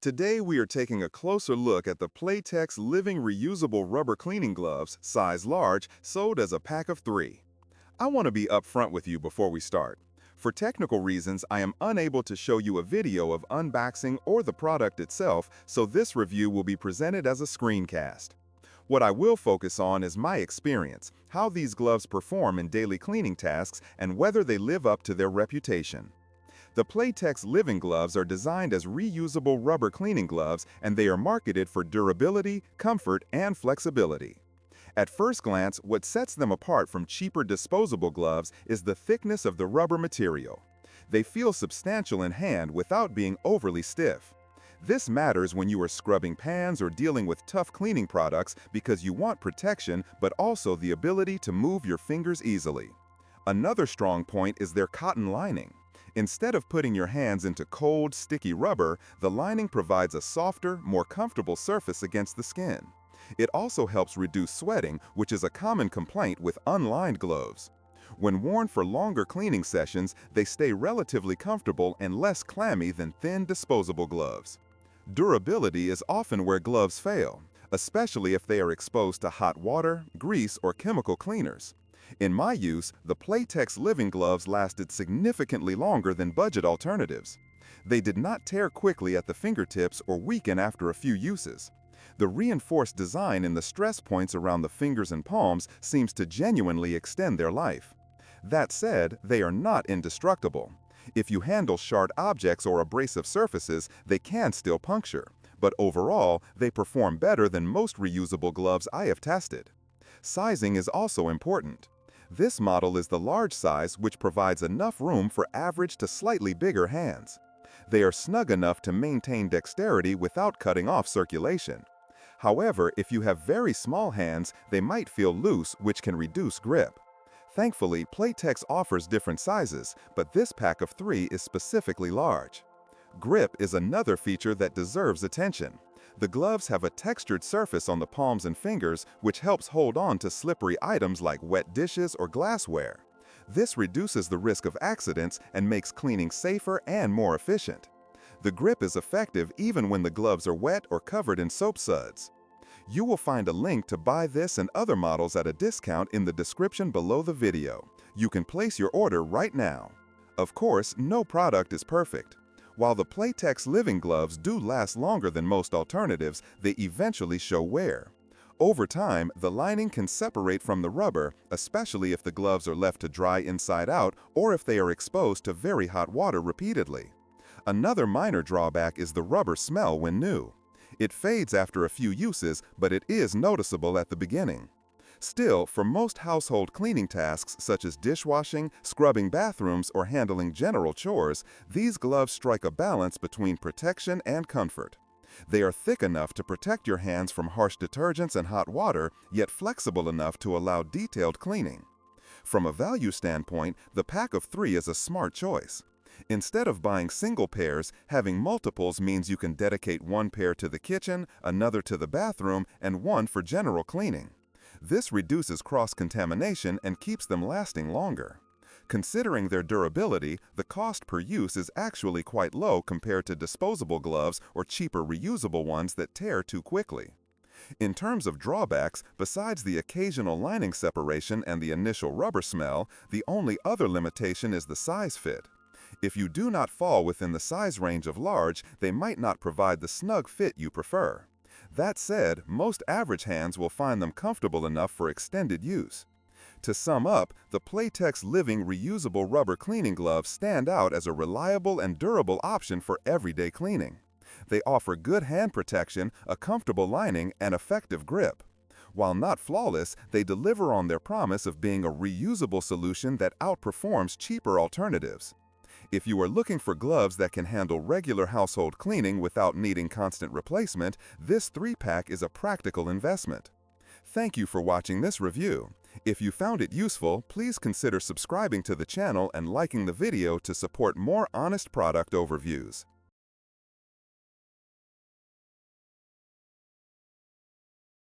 Today we are taking a closer look at the Playtex Living Reusable Rubber Cleaning Gloves, size large, sold as a pack of 3. I want to be upfront with you before we start. For technical reasons, I am unable to show you a video of unboxing or the product itself, so this review will be presented as a screencast. What I will focus on is my experience, how these gloves perform in daily cleaning tasks, and whether they live up to their reputation. The Playtex Living Gloves are designed as reusable rubber cleaning gloves, and they are marketed for durability, comfort, and flexibility. At first glance, what sets them apart from cheaper disposable gloves is the thickness of the rubber material. They feel substantial in hand without being overly stiff. This matters when you are scrubbing pans or dealing with tough cleaning products because you want protection but also the ability to move your fingers easily. Another strong point is their cotton lining. Instead of putting your hands into cold, sticky rubber, the lining provides a softer, more comfortable surface against the skin. It also helps reduce sweating, which is a common complaint with unlined gloves. When worn for longer cleaning sessions, they stay relatively comfortable and less clammy than thin disposable gloves. Durability is often where gloves fail, especially if they are exposed to hot water, grease, or chemical cleaners. In my use, the Playtex Living Gloves lasted significantly longer than budget alternatives. They did not tear quickly at the fingertips or weaken after a few uses. The reinforced design in the stress points around the fingers and palms seems to genuinely extend their life. That said, they are not indestructible. If you handle sharp objects or abrasive surfaces, they can still puncture, but overall, they perform better than most reusable gloves I have tested. Sizing is also important. This model is the large size, which provides enough room for average to slightly bigger hands. They are snug enough to maintain dexterity without cutting off circulation. However, if you have very small hands, they might feel loose, which can reduce grip. Thankfully, Playtex offers different sizes, but this pack of 3 is specifically large. Grip is another feature that deserves attention. The gloves have a textured surface on the palms and fingers, which helps hold on to slippery items like wet dishes or glassware. This reduces the risk of accidents and makes cleaning safer and more efficient. The grip is effective even when the gloves are wet or covered in soap suds. You will find a link to buy this and other models at a discount in the description below the video. You can place your order right now. Of course, no product is perfect. While the Playtex Living Gloves do last longer than most alternatives, they eventually show wear. Over time, the lining can separate from the rubber, especially if the gloves are left to dry inside out or if they are exposed to very hot water repeatedly. Another minor drawback is the rubber smell when new. It fades after a few uses, but it is noticeable at the beginning. Still, for most household cleaning tasks such as dishwashing, scrubbing bathrooms, or handling general chores, these gloves strike a balance between protection and comfort. They are thick enough to protect your hands from harsh detergents and hot water, yet flexible enough to allow detailed cleaning. From a value standpoint, the pack of 3 is a smart choice. Instead of buying single pairs, having multiples means you can dedicate one pair to the kitchen, another to the bathroom, and one for general cleaning. This reduces cross-contamination and keeps them lasting longer. Considering their durability, the cost per use is actually quite low compared to disposable gloves or cheaper reusable ones that tear too quickly. In terms of drawbacks, besides the occasional lining separation and the initial rubber smell, the only other limitation is the size fit. If you do not fall within the size range of large, they might not provide the snug fit you prefer. That said, most average hands will find them comfortable enough for extended use. To sum up, the Playtex Living Reusable Rubber Cleaning Gloves stand out as a reliable and durable option for everyday cleaning. They offer good hand protection, a comfortable lining, and effective grip. While not flawless, they deliver on their promise of being a reusable solution that outperforms cheaper alternatives. If you are looking for gloves that can handle regular household cleaning without needing constant replacement, this 3-pack is a practical investment. Thank you for watching this review. If you found it useful, please consider subscribing to the channel and liking the video to support more honest product overviews.